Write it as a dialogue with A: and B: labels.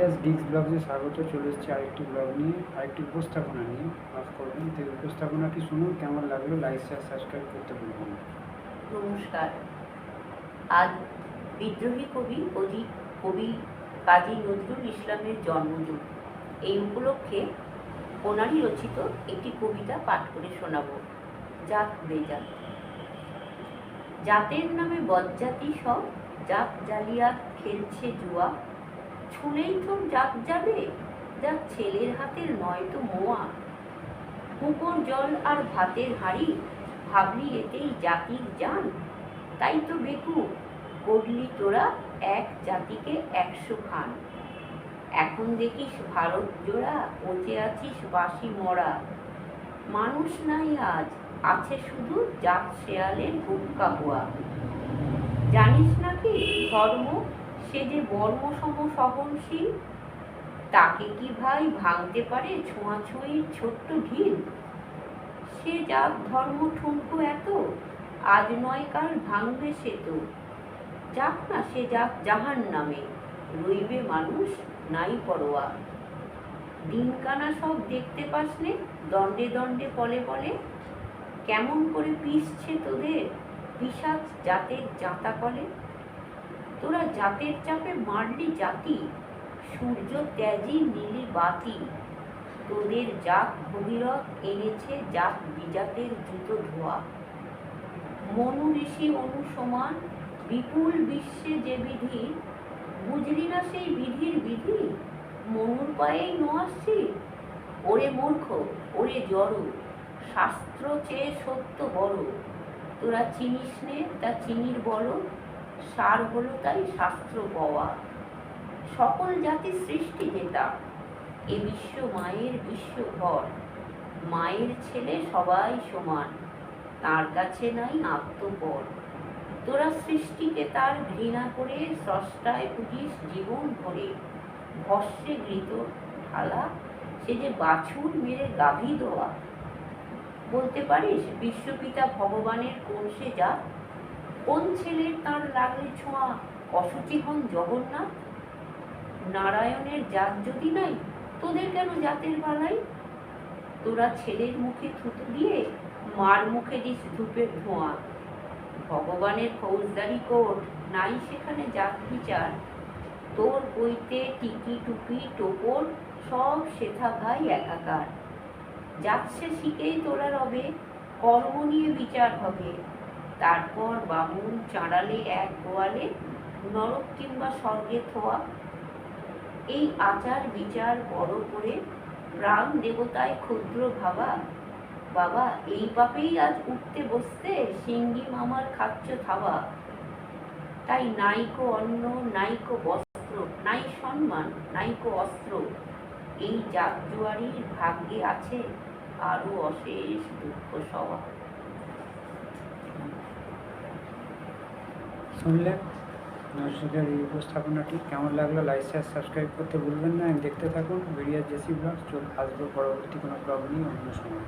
A: Various disk ব্লগে স্বাগত। চলে এসেছি আরেকটি ব্লগ নিয়ে, আরেকটি উপস্থাপনা নিয়ে। মাফ করবেন। তো উপস্থাপনাটি শুনুন, কেমন লাগলো লাইক শেয়ার সাবস্ক্রাইব করতে ভুলবেন না।
B: নমস্কার। আজ বিদ্রোহী কবি কাজী নজরুল ইসলামের জন্মদিন। এই উপলক্ষে ওনারই রচিত একটি কবিতা পাঠ করে শোনাব। জাত বেজাত। জাতের নামে বজ্জাতি সব জাত জালিয়াত খেলছে জুয়া। ছুলেই তো জাত যাবে, যা ছেলের হাতের নয়তো মোয়া। পুকুর জল আর ভাতের হাঁড়ি, ভাবলি এতেই জাতির জান। তাই তো বেকু করলি তোরা এক জাতিকে 100 খান। এখন দেখিস ভারত জোড়া পচে আছিস বাসি মরা। মানুষ নাই আজ, আছে শুধু জাত শেয়ালের হুক্কা হুয়া। জানিস নাকি ধর্ম সে যে বর্ম সম সহনশীল, তাকে কি ভাই ভাঙতে পারে ছোঁয়াছুঁয়ির ছোট্ট ঢিল। সে জাত ধর্ম ঠুনকো এত, আজ নয় কাল ভাঙবে সে তো। যাক না সে যাক জাহান্নামে, রইবে মানুষ নাই পরোয়া। দিনকানা সব দেখতে পাসনে, দণ্ডে দণ্ডে পলে পলে। কেমন করে পিষছে তোদের পিশাচ জাতের জাঁতা কলে। তোরা জাতের চাপে মারলি জাতি, সূর্য ত্যাজি নীলি বাতি। তোদের জাত ভগীরথ এনেছে জাত বিজাতের জুতো ধোয়া। মনু ঋষি অনুসমান বিপুল বিশ্বে যে বিধি, বুঝলি না সেই বিধির বিধি। মনুর পায়েই নোয়াচ্ছি। ওরে মূর্খ, ওরে জড়, শাস্ত্র চেয়ে সত্য বড়। তোরা চিনিস নে তা চিনির বড়, সার হলো তাই শাস্ত্র পাওয়া। সকল জাতির সৃষ্টি যেটা, এ বিশ্ব মায়ের বিশ্বঘর। মায়ের ছেলে সবাই সমান, তার কাছে নাই আত্মপর। তোরা সৃষ্টিকে তার ঘৃণা করে স্রষ্টায় পুজিস জীবন ভরে। ভস্যে ঘৃত ঢালা, সে যে বাছুর মেরে গাভী দোয়া। বলতে পারিস বিশ্বপিতা ভগবানের কোন সে জাত? কোন ছেলের তার লাগলে ছোঁয়া অসুচি হন জগন্নাথ? নারায়ণের জাত যদি নাই, তোদের কেন জাতের বালাই? তোরা ছেলের মুখে থুতু দিয়ে মার মুখে দিস ধূপের ধোঁয়া। ভগবানের ফৌজদারি কোর্ট, নাই সেখানে জাত বিচার। তোর বইতে টিকি টুপি টোপর সব শেখা ভাই একাকার। যাচ্ছে শিখেই তোরা রবে, কর্ম নিয়ে বিচার হবে। তারপর বামুন চাঁড়ালে এক গোয়ালে, নরক কিংবা স্বর্গে থোয়া। এই আচার বিচার বড় করে প্রাণ দেবতায় ক্ষুদ্র ভাবা। বাবা এই পাপেই আজ উঠতে বসতে সিঙ্গি মামার খাচ্ছ থাবা। তাই নাইকো অন্ন, নাইকো বস্ত্র, নাই সম্মান, নাইকো অস্ত্র। এই জাত জুয়ারির ভাগ্যে আছে আরো অশেষ দুঃখ সওয়া।
A: শুনলেন নজরুলের এই উপস্থাপনাটি। কেমন লাগলো লাইক শেয়ার সাবস্ক্রাইব করতে ভুলবেন না। দেখতে থাকুন ভেরিয়াস জেসি ব্লগ। আসবো পরবর্তী কোনো ব্লগ নিয়ে অন্য সময়।